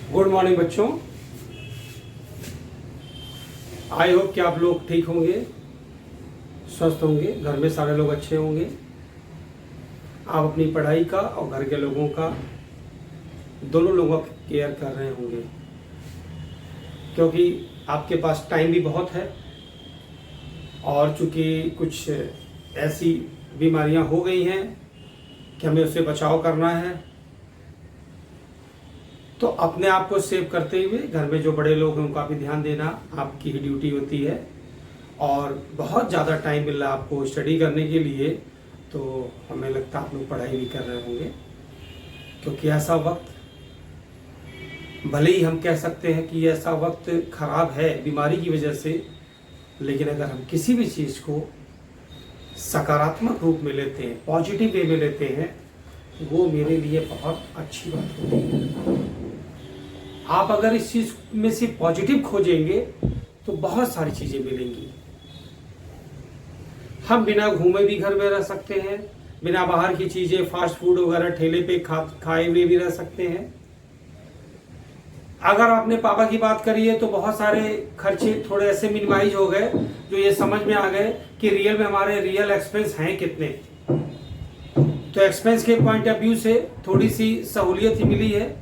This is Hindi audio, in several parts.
गुड मॉर्निंग बच्चों। आई होप कि आप लोग ठीक होंगे, स्वस्थ होंगे, घर में सारे लोग अच्छे होंगे। आप अपनी पढ़ाई का और घर के लोगों का, दोनों लोगों का केयर कर रहे होंगे, क्योंकि आपके पास टाइम भी बहुत है और चूंकि कुछ ऐसी बीमारियां हो गई हैं कि हमें उससे बचाव करना है, तो अपने आप को सेव करते हुए घर में जो बड़े लोग हैं उनका भी ध्यान देना आपकी ही ड्यूटी होती है। और बहुत ज़्यादा टाइम मिल रहा है आपको स्टडी करने के लिए, तो हमें लगता है आप लोग पढ़ाई भी कर रहे होंगे, क्योंकि ऐसा वक्त, भले ही हम कह सकते हैं कि ऐसा वक्त खराब है बीमारी की वजह से, लेकिन अगर हम किसी भी चीज़ को सकारात्मक रूप में लेते हैं, पॉजिटिव वे में लेते हैं, वो मेरे लिए बहुत अच्छी बात होती है। आप अगर इस चीज में से पॉजिटिव खोजेंगे तो बहुत सारी चीजें मिलेंगी। हम बिना घूमे भी घर में रह सकते हैं, बिना बाहर की चीजें फास्ट फूड वगैरह ठेले पे खाए हुए भी रह सकते हैं। अगर आपने पापा की बात करी है तो बहुत सारे खर्चे थोड़े ऐसे मिनिमाइज हो गए, जो ये समझ में आ गए कि रियल में हमारे रियल एक्सपेंस हैं कितने। तो एक्सपेंस के पॉइंट ऑफ व्यू से थोड़ी सी सहूलियत ही मिली है,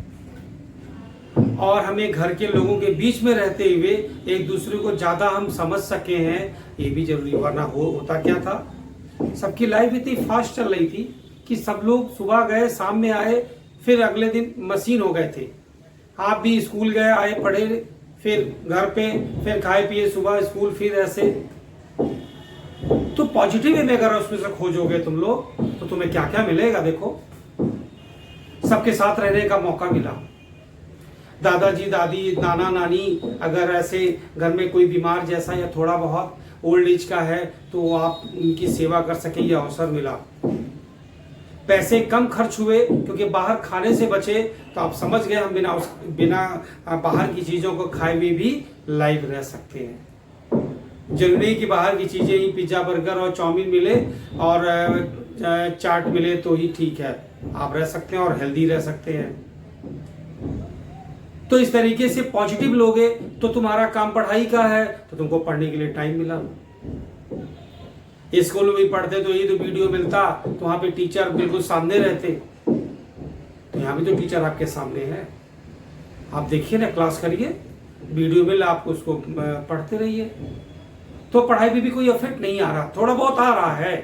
और हमें घर के लोगों के बीच में रहते हुए एक दूसरे को ज्यादा हम समझ सके हैं, ये भी जरूरी। वरना होता क्या था, सबकी लाइफ इतनी फास्ट चल रही थी कि सब लोग सुबह गए, शाम में आए, फिर अगले दिन मशीन हो गए थे। आप भी स्कूल गए, आए, पढ़े, फिर घर पे, फिर खाए पिए, सुबह स्कूल, फिर ऐसे। तो पॉजिटिव में अगर उसमें से खोजोगे तुम लोग, तो तुम्हें क्या क्या मिलेगा। देखो, सबके साथ रहने का मौका मिला। दादाजी, दादी, नाना, नानी, अगर ऐसे घर में कोई बीमार जैसा या थोड़ा बहुत ओल्ड एज का है तो आप उनकी सेवा कर सके, ये अवसर मिला। पैसे कम खर्च हुए क्योंकि बाहर खाने से बचे, तो आप समझ गए हम बिना बाहर की चीजों को खाए हुए भी लाइव रह सकते हैं। जरूरी नहीं कि बाहर की चीजें ही पिज्जा, बर्गर और चाउमीन मिले और चाट मिले तो ही ठीक है। आप रह सकते हैं और हेल्दी रह सकते हैं। तो इस तरीके से पॉजिटिव लोगे तो तुम्हारा काम पढ़ाई का है, तो तुमको पढ़ने के लिए टाइम मिला। स्कूल में भी पढ़ते तो ये तो वीडियो मिलता, तो वहां पे टीचर बिल्कुल सामने रहते, तो यहाँ भी तो टीचर आपके सामने है। आप देखिए ना, क्लास करिए, वीडियो मिल, आप उसको पढ़ते रहिए। तो पढ़ाई पे भी कोई इफेक्ट नहीं आ रहा, थोड़ा बहुत आ रहा है,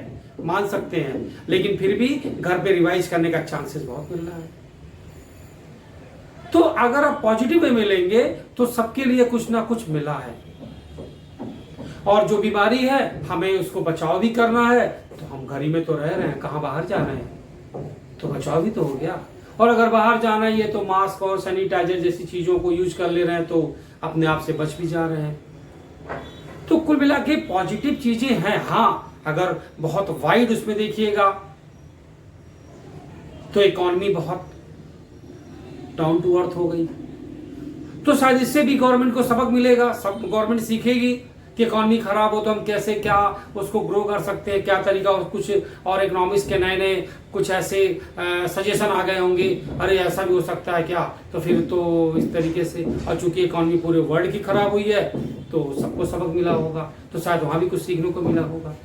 मान सकते हैं, लेकिन फिर भी घर पे रिवाइज करने का चांसेस बहुत मिल रहा है। तो अगर आप पॉजिटिव वे में लेंगे तो सबके लिए कुछ ना कुछ मिला है। और जो बीमारी है हमें उसको बचाव भी करना है, तो हम घर ही में तो रह रहे हैं, कहाँ बाहर जा रहे हैं, तो बचाव भी तो हो गया। और अगर बाहर जाना ही है तो मास्क और सैनिटाइजर जैसी चीजों को यूज कर ले रहे हैं, तो अपने आप से बच भी जा रहे हैं। तो कुल मिला के पॉजिटिव चीजें हैं। हाँ, अगर बहुत वाइड उसमें देखिएगा तो इकोनॉमी बहुत डाउन टू अर्थ हो गई, तो शायद इससे भी गवर्नमेंट को सबक मिलेगा। सब गवर्नमेंट सीखेगी कि इकोनॉमी खराब हो तो हम कैसे क्या उसको ग्रो कर सकते हैं, क्या तरीका। और कुछ और इकोनॉमिक्स के नए नए कुछ ऐसे सजेशन आ गए होंगे, अरे ऐसा भी हो सकता है क्या, तो फिर तो इस तरीके से। और चूंकि इकोनॉमी पूरे वर्ल्ड की खराब हुई है तो सबको सबक मिला होगा, तो शायद वहां भी कुछ सीखने को मिला होगा।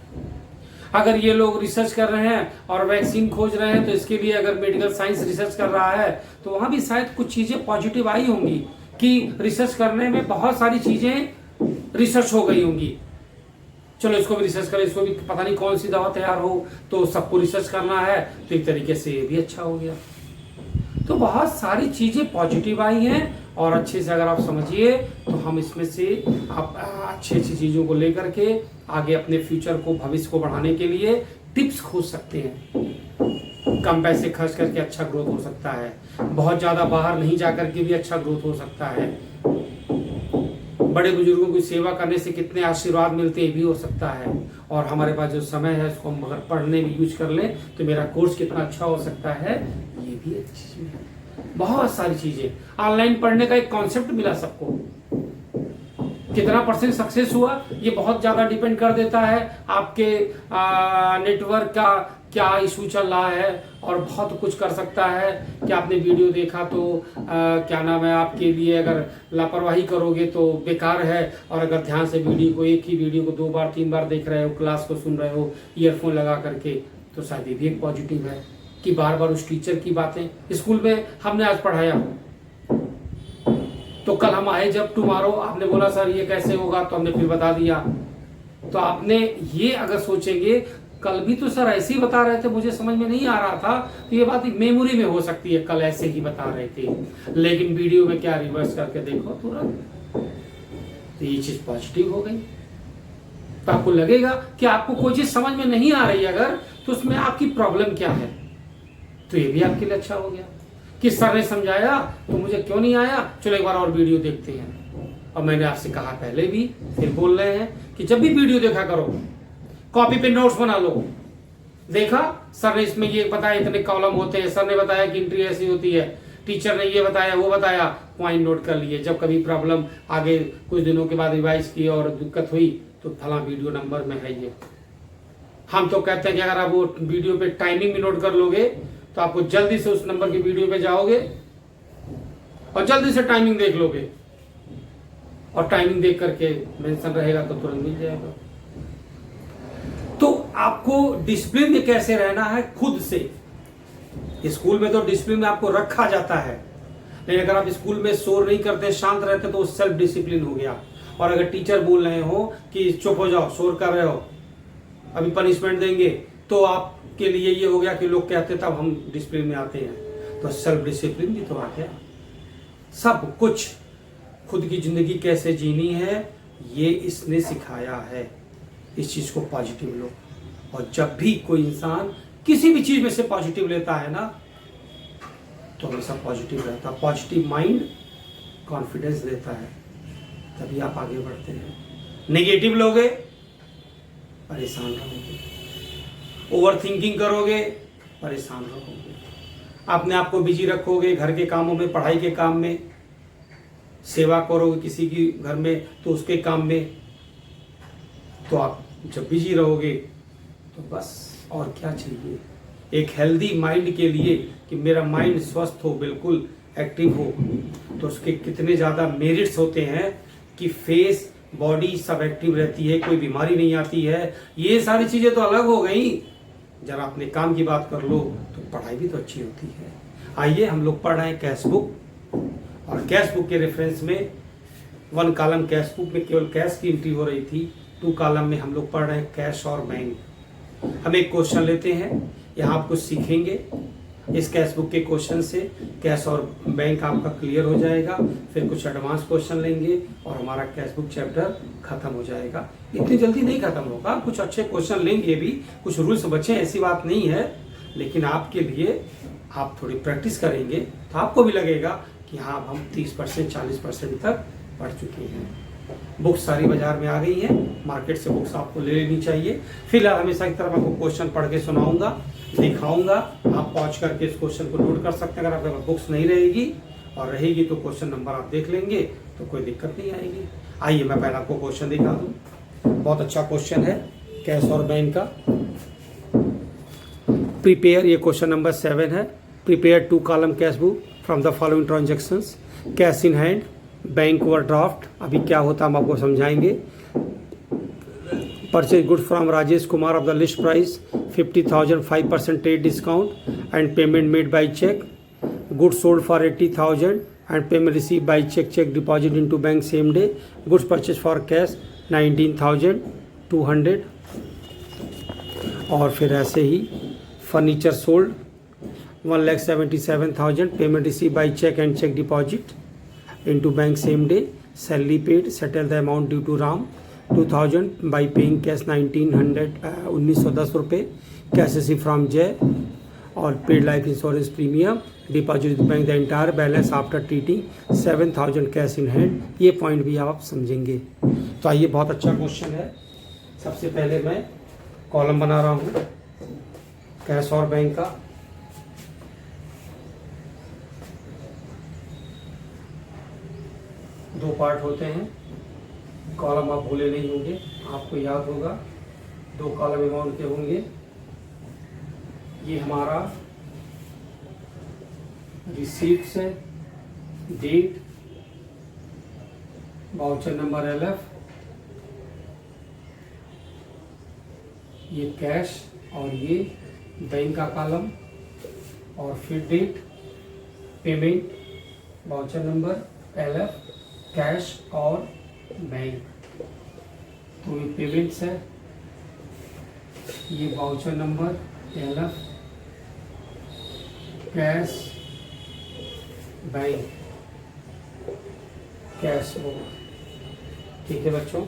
अगर ये लोग रिसर्च कर रहे हैं और वैक्सीन खोज रहे हैं, तो इसके लिए अगर मेडिकल साइंस रिसर्च कर रहा है तो वहां भी शायद कुछ चीजें पॉजिटिव आई होंगी कि रिसर्च करने में बहुत सारी चीजें रिसर्च हो गई होंगी। चलो इसको भी रिसर्च करें, इसको भी पता नहीं कौन सी दवा तैयार हो, तो सबको रिसर्च करना है, तो एक तरीके से ये भी अच्छा हो गया। तो बहुत सारी चीजें पॉजिटिव आई हैं, और अच्छे से अगर आप समझिए तो हम इसमें से आप अच्छी अच्छी चीजों को लेकर के आगे अपने फ्यूचर को, भविष्य को बढ़ाने के लिए टिप्स खोज सकते हैं। कम पैसे खर्च करके अच्छा ग्रोथ हो सकता है, बहुत ज्यादा बाहर नहीं जाकर के भी अच्छा ग्रोथ हो सकता है, बड़े बुजुर्गों की सेवा करने से कितने आशीर्वाद मिलते हैं भी हो सकता है। और हमारे पास जो समय है उसको हम अगर पढ़ने में यूज कर लें तो मेरा कोर्स कितना अच्छा हो सकता है, ये भी अच्छी चीज है। बहुत सारी चीजें, ऑनलाइन पढ़ने का एक कॉन्सेप्ट मिला सबको, कितना परसेंट सक्सेस हुआ ये बहुत ज़्यादा डिपेंड कर देता है आपके नेटवर्क का क्या इशू चल रहा है, और बहुत कुछ कर सकता है कि आपने वीडियो देखा तो क्या नाम है, आपके लिए अगर लापरवाही करोगे तो बेकार है, और अगर ध्यान से वीडियो को, एक ही वीडियो को 2 बार 3 बार देख रहे हो, क्लास को सुन रहे हो ईयरफोन लगा करके, तो शायद ये भी एक पॉजिटिव है कि बार बार उस टीचर की बातें स्कूल में हमने आज पढ़ाया हो, तो कल हम आए जब टुमारो आपने बोला सर ये कैसे होगा, तो हमने फिर बता दिया। तो आपने ये अगर सोचेंगे कल भी तो सर ऐसे ही बता रहे थे, मुझे समझ में नहीं आ रहा था, तो ये बात मेमोरी में हो सकती है कल ऐसे ही बता रहे थे, लेकिन वीडियो में क्या रिवर्स करके देखो तुरंत, तो ये चीज पॉजिटिव हो गई। तो आपको लगेगा कि आपको कोई चीज समझ में नहीं आ रही अगर, तो उसमें आपकी प्रॉब्लम क्या है, तो ये भी आपके लिए अच्छा हो गया कि सर ने समझाया तो मुझे क्यों नहीं आया, चलो एक बार और वीडियो देखते हैं। और मैंने आपसे कहा पहले भी, फिर बोल रहे हैं कि जब भी वीडियो देखा करो कॉपी पे नोट्स बना लो। देखा सर ने इसमें ये बताया, इतने कॉलम होते हैं, सर ने बताया कि एंट्री ऐसी होती है, टीचर ने ये बताया वो बताया, पॉइंट नोट कर लिए। जब कभी प्रॉब्लम आगे कुछ दिनों के बाद रिवाइज की और दिक्कत हुई तो फला वीडियो नंबर में है ये। हम तो कहते हैं कि अगर आप वो वीडियो पे टाइमिंग भी नोट कर लोगे तो आपको जल्दी से उस नंबर की वीडियो पे जाओगे और जल्दी से टाइमिंग देख लोगे, और टाइमिंग देख करके मेंशन रहेगा तो तुरंत मिल जाएगा। तो आपको डिसिप्लिन में कैसे रहना है खुद से। स्कूल में तो डिसिप्लिन में आपको रखा जाता है, लेकिन अगर आप स्कूल में शोर नहीं करते, शांत रहते, तो सेल्फ डिसिप्लिन हो गया। और अगर टीचर बोल रहे हो कि चुप हो जाओ, शोर कर रहे हो, अभी पनिशमेंट देंगे, तो आपके लिए ये हो गया कि लोग कहते तब हम डिसिप्लिन में आते हैं। तो सेल्फ डिसिप्लिन भी तो आ गया। सब कुछ खुद की जिंदगी कैसे जीनी है ये इसने सिखाया है। इस चीज को पॉजिटिव लो, और जब भी कोई इंसान किसी भी चीज में से पॉजिटिव लेता है ना, तो हमेशा पॉजिटिव रहता है। पॉजिटिव माइंड कॉन्फिडेंस देता है, तभी आप आगे बढ़ते हैं। नेगेटिव लोगे परेशान रहोगे, ओवर थिंकिंग करोगे परेशान रहोगे, अपने आप को बिजी रखोगे घर के कामों में, पढ़ाई के काम में, सेवा करोगे किसी की घर में तो उसके काम में, तो आप जब बिजी रहोगे तो बस और क्या चाहिए। एक हेल्दी माइंड के लिए कि मेरा माइंड स्वस्थ हो, बिल्कुल एक्टिव हो, तो उसके कितने ज़्यादा मेरिट्स होते हैं कि फेस बॉडी सब एक्टिव रहती है, कोई बीमारी नहीं आती है। ये सारी चीज़ें तो अलग हो गई, जरा अपने काम की बात कर लो तो पढ़ाई भी तो अच्छी होती है। आइए हम लोग पढ़ रहे हैं कैश बुक, और कैश बुक के रेफरेंस में 1 कॉलम कैश बुक में केवल कैश की एंट्री हो रही थी, 2 कॉलम में हम लोग पढ़ रहे हैं कैश और बैंक। हम एक क्वेश्चन लेते हैं, यहाँ आप कुछ सीखेंगे इस कैश बुक के क्वेश्चन से, कैश और बैंक आपका क्लियर हो जाएगा। फिर कुछ एडवांस क्वेश्चन लेंगे और हमारा कैश बुक चैप्टर खत्म हो जाएगा। इतनी जल्दी नहीं खत्म होगा, कुछ अच्छे क्वेश्चन लेंगे भी, कुछ रूल्स बचे, ऐसी बात नहीं है, लेकिन आपके लिए आप थोड़ी प्रैक्टिस करेंगे तो आपको भी लगेगा कि हाँ हम 30% 40% तक पढ़ चुके हैं। बुक्स सारी बाजार में आ गई हैं, मार्केट से बुक्स आपको ले लेनी चाहिए। फिलहाल हमेशा की तरफ आपको क्वेश्चन पढ़ के सुनाऊंगा, दिखाऊंगा, आप पॉज करके इस क्वेश्चन को नोट कर सकते हैं। अगर आपके पास बुक्स नहीं रहेगी और रहेगी तो क्वेश्चन नंबर आप देख लेंगे तो कोई दिक्कत नहीं आएगी। आइए मैं पहले आपको क्वेश्चन दिखा दूँ। बहुत अच्छा क्वेश्चन है कैश और बैंक का। प्रिपेयर, ये क्वेश्चन नंबर 7 है। Prepare 2 column cash book from the following transactions, cash in hand, bank overdraft, अभी क्या होता है हम आपको समझाएंगे। Purchase goods from Rajesh Kumar of the list price 50,000 5% trade discount and payment made by cheque, goods sold for 80,000 and payment receive by cheque, cheque deposit into bank same day, goods purchase for cash 19,200। और फिर ऐसे ही furniture sold 1,77,000, payment receive by cheque and cheque deposit into bank same day, salary paid, settle the amount due to Ram 2,000 by paying cash 1910 रुपये, cash received from Jay, और paid life insurance premium, deposit with bank the entire balance after treating 7,000 cash in hand। ये पॉइंट भी आप समझेंगे। तो आइए, बहुत अच्छा क्वेश्चन है। सबसे पहले मैं कॉलम बना रहा हूँ कैश और बैंक का। दो पार्ट होते हैं, कॉलम आप भूले नहीं होंगे, आपको याद होगा, 2 कॉलम अमाउंट के होंगे। ये हमारा रिसीप्ट्स है, डेट, वाउचर नंबर LF, ये कैश और ये बैंक का कॉलम, और फिर date, payment, voucher number LF, cash और बैंक। तो ये पेमेंट्स है, ये voucher number LF, cash, bank, cash होगा। ठीक है बच्चों,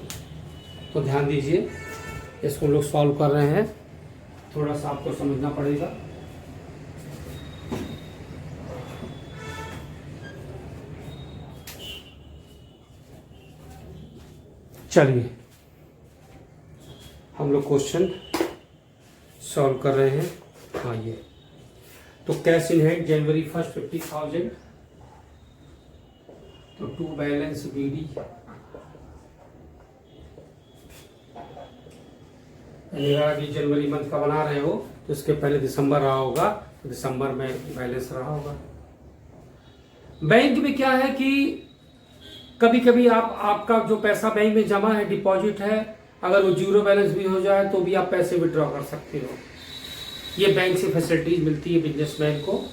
तो ध्यान दीजिए, इसको हम लोग सॉल्व कर रहे हैं, थोड़ा सा आपको समझना पड़ेगा। चलिए हम लोग क्वेश्चन सॉल्व कर रहे हैं। हाँ, ये तो कैश इन हैंड जनवरी 1 50,000, तो टू बैलेंस BD, यानी जनवरी मंथ का बना रहे हो तो इसके पहले दिसंबर रहा होगा, तो दिसंबर में बैलेंस रहा होगा। बैंक में क्या है कि कभी कभी आपका जो पैसा बैंक में जमा है, डिपॉजिट है, अगर वो 0 बैलेंस भी हो जाए तो भी आप पैसे विड्रॉ कर सकते हो। ये बैंक से फैसिलिटीज मिलती है बिजनेसमैन को।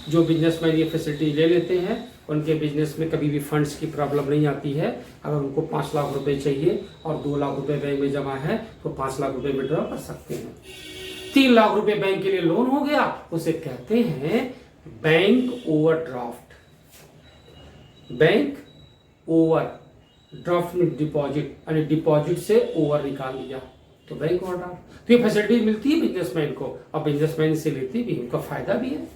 जो बिजनेसमैन ये फैसिलिटी ले लेते हैं उनके बिजनेस में कभी भी फंड्स की प्रॉब्लम नहीं आती है। अगर उनको 5 लाख रुपए चाहिए और 2 लाख रुपए बैंक में जमा है तो 5 लाख रुपए विड्रॉ कर सकते हैं। 3 लाख रुपए बैंक के लिए लोन हो गया, उसे कहते हैं बैंक ओवरड्राफ्ट। बैंक ओवरड्राफ्ट में डिपॉजिट, यानी डिपॉजिट से ओवर निकाल लिया तो बैंक ओवरड्राफ्ट। तो ये फैसिलिटी मिलती है बिजनेसमैन को और बिजनेसमैन से लेती भी, उनका फायदा भी है।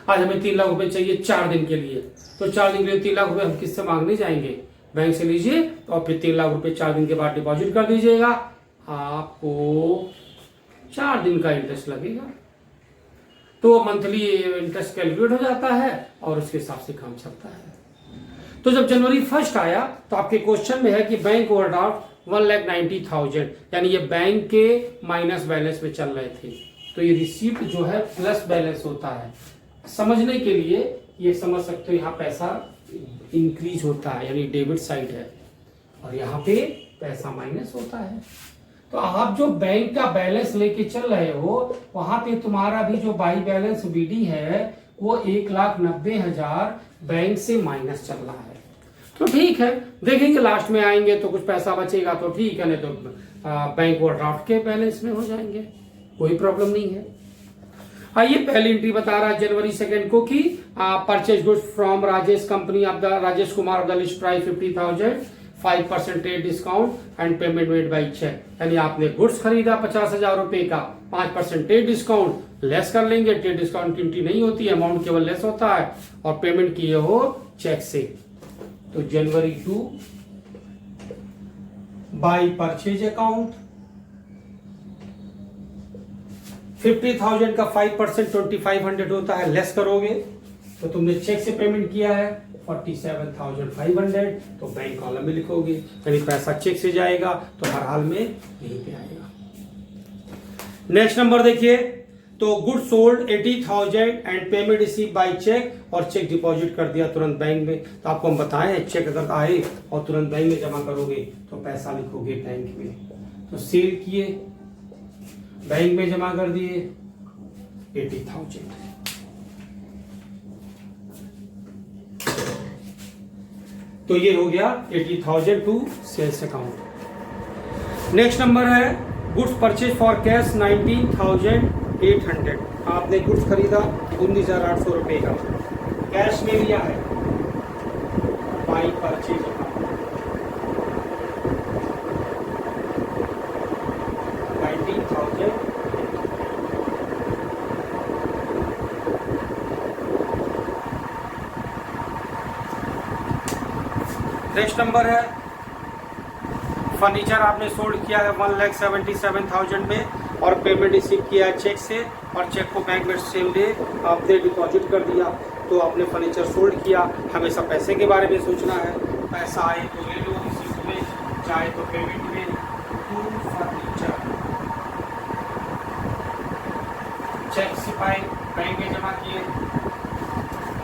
आज हमें 3 लाख रुपए चाहिए 4 दिन के लिए, तो 4 दिन के लिए 3 लाख रुपए हम किससे मांगने जाएंगे? बैंक से लीजिए और फिर 3 लाख रुपए 4 दिन के बाद डिपॉजिट कर दीजिएगा, आपको 4 दिन का इंटरेस्ट लगेगा। तो मंथली इंटरेस्ट कैलकुलेट हो जाता है और उसके हिसाब से काम चलता है। तो जब जनवरी 1 आया तो आपके क्वेश्चन में है कि बैंक ओवरड्राफ्ट 1,90,000, यानी ये बैंक के माइनस बैलेंस में चल रहे थे, तो ये रिसीप्ट जो है प्लस बैलेंस होता है। समझने के लिए ये समझ सकते हो, यहाँ पैसा इंक्रीज होता है यानी डेबिट साइड है और यहाँ पे पैसा माइनस होता है। तो आप जो बैंक का बैलेंस लेके चल रहे हो वहां पे तुम्हारा भी जो बाई बैलेंस BD है वो 1,90,000 बैंक से माइनस चल रहा है। तो ठीक है, देखेंगे लास्ट में आएंगे तो कुछ पैसा बचेगा तो ठीक है, नहीं तो बैंक ओवरड्राफ्ट के बैलेंस में हो जाएंगे, कोई प्रॉब्लम नहीं है। आइए पहली एंट्री बता रहा है जनवरी 2 को कि purchase goods from Rajesh company of the Rajesh Kumar of the list price 50,000, 5% trade discount and payment made by cheque. यानी आपने गुड्स खरीदा 50,000 रुपए का, 5% ट्रेड डिस्काउंट लेस कर लेंगे, ट्रेड डिस्काउंट एंट्री नहीं होती है, अमाउंट केवल लेस होता है, और पेमेंट किए हो चेक से। तो जनवरी 2 बाई परचेज अकाउंट 50,000 का 5% 2,500 होता है, लेस करोगे तो तुमने चेक से पेमेंट किया है 47,500, तो बैंक कॉलम में लिखोगे, यानी पैसा चेक से जाएगा तो हर हाल में यहीं पे आएगा। नेक्स्ट नंबर देखिए, तो good sold 80,000 and payment receive by cheque, और चेक डिपॉजिट कर दिया तुरंत बैंक में। तो आपको हम बताएं चेक अगर आए और तुरंत बैंक में जमा करोगे तो पैसा लिखोगे बैंक में। तो सेल किए, बैंक में जमा कर दिए 80,000, तो ये हो गया 80,000 to sales account. Next number है गुड्स परचेज फॉर कैश 19,800। आपने गुड्स खरीदा 19,800 रुपए का, कैश में लिया है, by purchase account 19,000। Next number है फर्नीचर आपने सोल्ड किया है 1,77,000 में, और पेमेंट रिसीव किया है चेक से, और चेक को बैंक में सेम डे आपने डिपॉजिट कर दिया, तो आपने फर्नीचर सोल्ड किया। हमेशा पैसे के बारे में सोचना है, पैसा आए तो ले लो, रिसीव में चाहे तो पेमेंट में टू फर्नीचर चेक सिपाही बैंक में जमा किए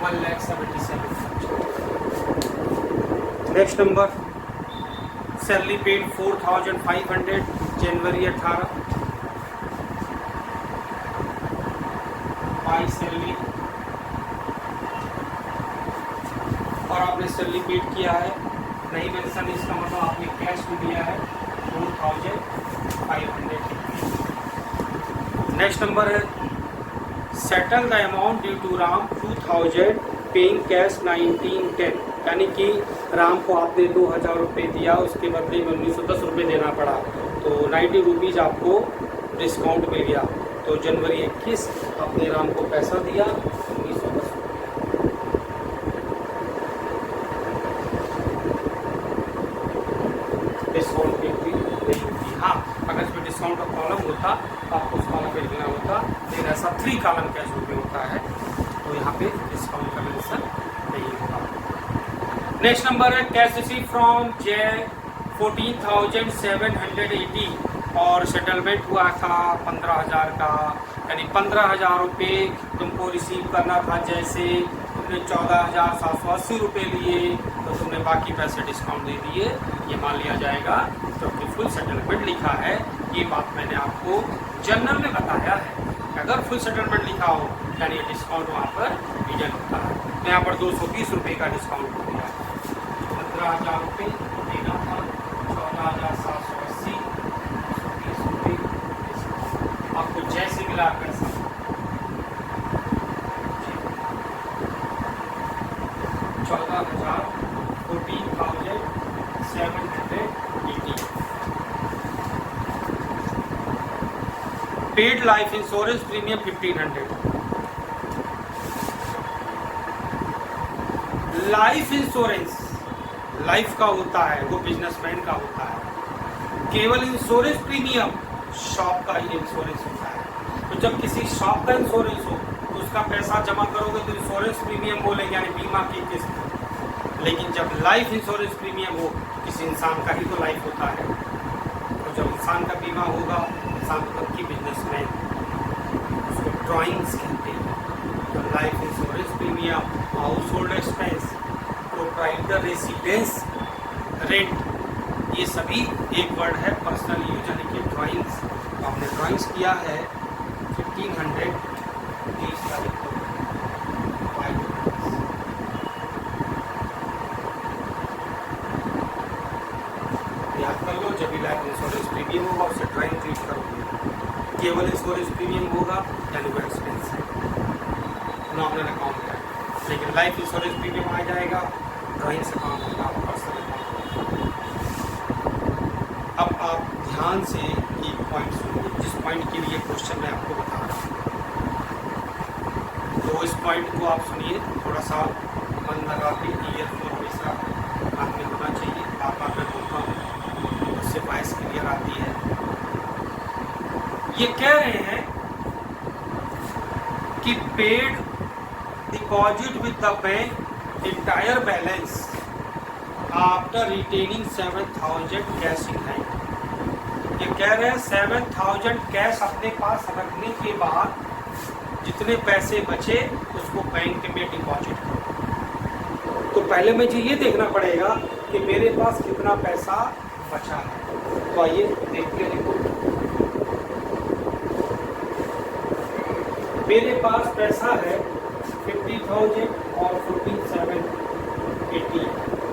1,77,000। Next number salary paid 4,500 January 18 by salary, और आपने सैलरी पेड किया है नहीं मेंशन, इसका मतलब आपने कैश में दिया है 4,500। नेक्स्ट नंबर है settle the amount due to Ram 2,000 paying cash 1910, यानी कि राम को आपने 2,000 रुपये दिया, उसके बदले में 1910 रुपये देना पड़ा, तो 90 रुपीज़ आपको डिस्काउंट मिल गया। तो जनवरी 21 आपने राम को पैसा दिया 1910 डिस्काउंट की नहीं होती। हाँ, अगर इसमें डिस्काउंट का कॉलम होता तो आपको उस कॉलम पे लिखना होता, लेकिन ऐसा 3 कॉलम कैश रुपये होता है, तो यहाँ पे डिस्काउंट का मेंशन नहीं होगा। नेक्स्ट नंबर है कैश रिसीव फ्रॉम जय 14,780 और सेटलमेंट हुआ था 15,000 का, यानी 15,000 रुपये तुमको रिसीव करना था। जैसे तुमने 14,780 रुपये लिए तो तुमने बाकी पैसे डिस्काउंट दे दिए, ये मान लिया जाएगा क्योंकि फुल सेटलमेंट लिखा है। ये बात मैंने आपको जनरल में बताया है, अगर फुल सेटलमेंट लिखा हो यानी डिस्काउंट वहाँ पर रिजन होता है। तो यहाँ पर 220 रुपये का डिस्काउंट हो गया, 15,000 रुपये देना था, 14,780 220 रुपये आपको जैसे मिला पैसा 14,780। Paid life insurance premium 1,500। Life insurance life का होता है, वो बिजनेसमैन का होता है। केवल इंश्योरेंस प्रीमियम शॉप का ही इंश्योरेंस होता है। तो जब किसी शॉप का इंश्योरेंस हो तो उसका पैसा जमा करोगे तो इंश्योरेंस प्रीमियम बोलेंगे, यानी बीमा की किस्त। लेकिन जब लाइफ इंश्योरेंस प्रीमियम हो तो किसी इंसान का ही तो लाइफ होता है। तो जब इंसान का बीमा होगा, इंसान मतलब की बिजनेसमैन, उसको ड्राइंग्स कहते हैं। तो life insurance premium, house hold expense, proprietor residence rent, ये सभी एक वर्ड है पर्सनल यूज, यानी कि ड्राइंग्स। तो आपने ड्राइंग्स किया है 1,500 30 तारीख को, याद कर लो। जब भी लाइफ इंश्योरेंस प्रीमियम होगा उससे ड्राइंग ट्रीट करोगे। केवल इंश्योरेंस प्रीमियम होगा यानी वो एक्सपेंस है, नॉमिनल अकाउंट है। लेकिन लाइफ इंश्योरेंस प्रीमियम आ जाएगा, ड्राइंग से काम होगा, पर्सनल अकाउंट। अब आप ध्यान से एक पॉइंट सुनिए, जिस पॉइंट के लिए क्वेश्चन मैं आपको बता रहा हूँ, तो इस पॉइंट को आप सुनिए थोड़ा सा मन लगा के, ईयरफोन हमेशा कान में होना चाहिए। बार बार मैं बोलता हूँ, उससे वॉइस क्लियर आती है। ये कह रहे हैं कि paid deposit with the bank entire balance after retaining 7,000 cash in hand. ये कह रहे हैं 7,000 कैश अपने पास रखने के बाद जितने पैसे बचे उसको बैंक में डिपॉजिट करो। तो पहले मुझे ये देखना पड़ेगा कि मेरे पास कितना पैसा बचा है। तो आइए देखते हैं। मेरे पास पैसा है 50,000 और 14,780,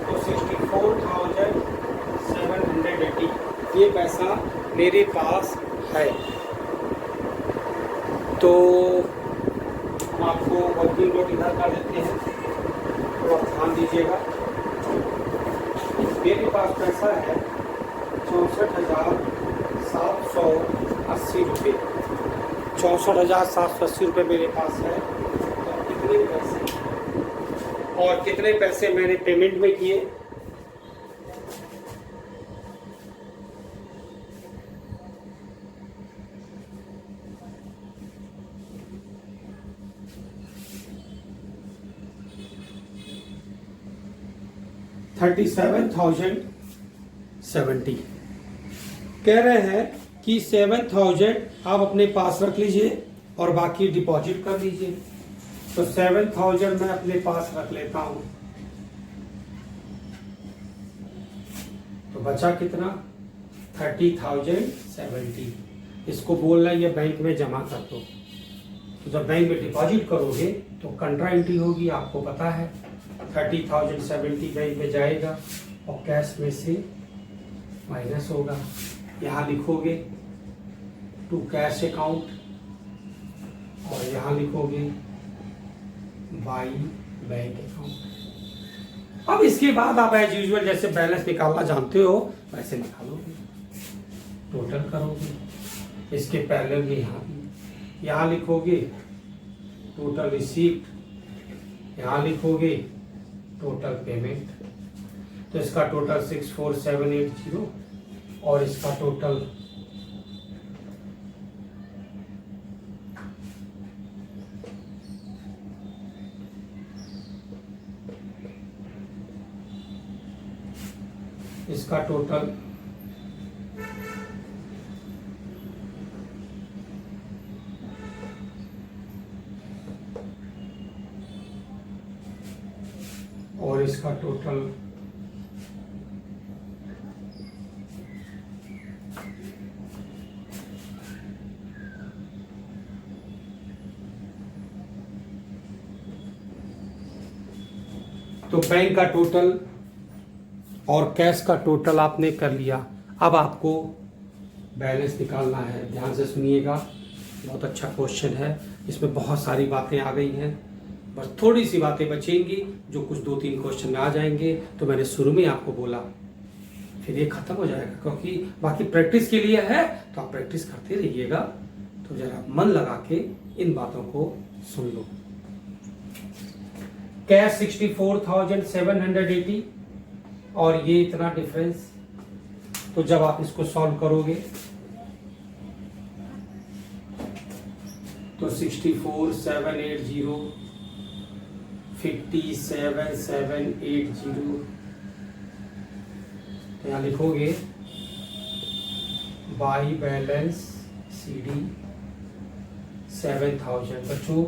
तो 64,780 ये पैसा मेरे पास है। तो हम आपको वर्किंग नोट इधर कर देते हैं, तो आप ध्यान दीजिएगा। मेरे पास पैसा है 64,780 रुपये। 64,780 रुपये मेरे पास है। तो कितने पैसे और कितने पैसे मैंने पेमेंट में किए? 70। कह रहे हैं कि 7000 आप अपने पास रख लीजिए और बाकी डिपॉजिट कर लीजिए। तो 7000 मैं अपने पास रख लेता हूं, तो बचा कितना 30,070। इसको बोलना ये बैंक में जमा कर दो। तो जब बैंक में डिपॉजिट करोगे तो कंट्रा एंट्री होगी, आपको पता है 30,070 बैंक में जाएगा और कैश में से माइनस होगा। यहाँ लिखोगे टू कैश अकाउंट और यहाँ लिखोगे बाई बैंक अकाउंट। अब इसके बाद आप एज यूजुअल जैसे बैलेंस निकालना जानते हो वैसे निकालोगे, टोटल करोगे। इसके पहले भी यहाँ लिखोगे टोटल रिसीप्ट, यहाँ लिखोगे टोटल पेमेंट। तो इसका टोटल 64780 और इसका टोटल और इसका टोटल तो बैंक का टोटल और कैश का टोटल आपने कर लिया। अब आपको बैलेंस निकालना है। ध्यान से सुनिएगा, बहुत अच्छा क्वेश्चन है, इसमें बहुत सारी बातें आ गई हैं, बस थोड़ी सी बातें बचेंगी जो कुछ 2-3 क्वेश्चन में आ जाएंगे। तो मैंने शुरू में आपको बोला, फिर ये खत्म हो जाएगा क्योंकि बाकी प्रैक्टिस के लिए है, तो आप प्रैक्टिस करते रहिएगा। तो जरा मन लगा के इन बातों को सुन लो। कैश 64,780 और ये इतना डिफरेंस। तो जब आप इसको सॉल्व करोगे तो 64,780 57,780 तो यहाँ लिखोगे बाई बैलेंस CD 7,000। बच्चों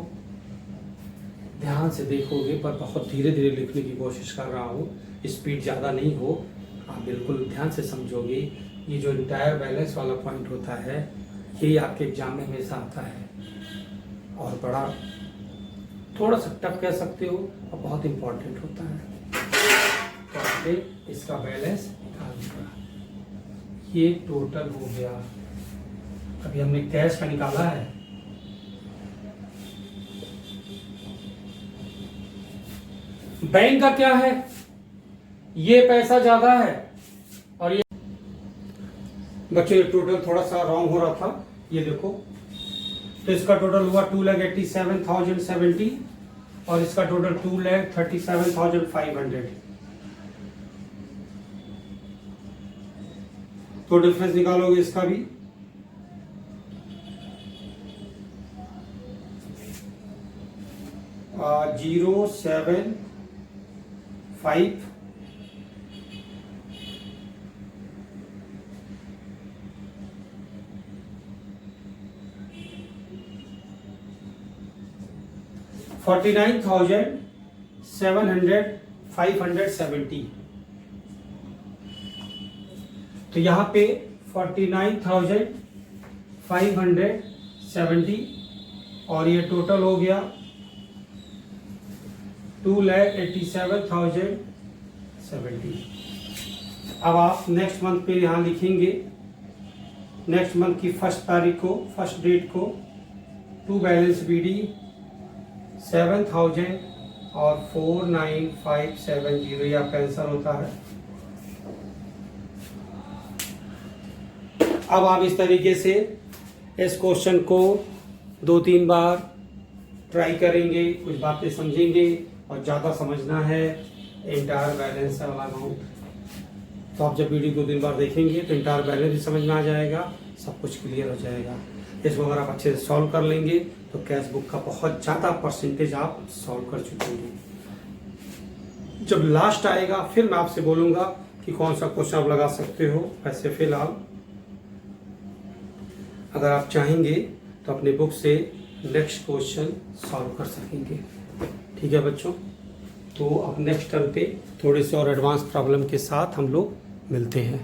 ध्यान से देखोगे, पर बहुत धीरे धीरे लिखने की कोशिश कर रहा हूँ, स्पीड ज़्यादा नहीं हो, आप बिल्कुल ध्यान से समझोगे। ये जो इंटायर बैलेंस वाला पॉइंट होता है ये आपके एग्जाम में हमेशा आता है और बड़ा थोड़ा सा टफ कह सकते हो और बहुत इंपॉर्टेंट होता है। तो आपने इसका बैलेंस निकाल दिया, ये टोटल हो गया। अभी हमने कैश का निकाला है, बैंक का क्या है, ये पैसा ज्यादा है और ये बच्चों ये टोटल थोड़ा सा रॉन्ग हो रहा था, ये देखो। तो इसका टोटल हुआ 2,87,070 और इसका टोटल 2,37,500। तो डिफरेंस निकालोगे इसका भी, जीरो 7 5 49,570। तो यहाँ पे 49,570 और ये टोटल हो गया 2,87,070। अब आप नेक्स्ट मंथ पे यहाँ लिखेंगे, नेक्स्ट मंथ की फर्स्ट डेट को टू बैलेंस BD 7,000 और 4,9,570 ये आपका आंसर होता है। अब आप इस तरीके से इस क्वेश्चन को 2-3 बार ट्राई करेंगे, कुछ बातें समझेंगे और ज़्यादा समझना है इंटायर बैलेंस वाला अमाउंट। तो आप जब वीडियो 2-3 बार देखेंगे तो इंटायर बैलेंस भी समझ में आ जाएगा, सब कुछ क्लियर हो जाएगा। इसको अगर आप अच्छे से सॉल्व कर लेंगे तो कैश बुक का बहुत ज़्यादा परसेंटेज आप सॉल्व कर चुके हैं। जब लास्ट आएगा फिर मैं आपसे बोलूँगा कि कौन सा क्वेश्चन आप लगा सकते हो। वैसे फिलहाल अगर आप चाहेंगे तो अपने बुक से नेक्स्ट क्वेश्चन सॉल्व कर सकेंगे। ठीक है बच्चों, तो अब नेक्स्ट टर्म पे थोड़े से और एडवांस प्रॉब्लम के साथ हम लोग मिलते हैं।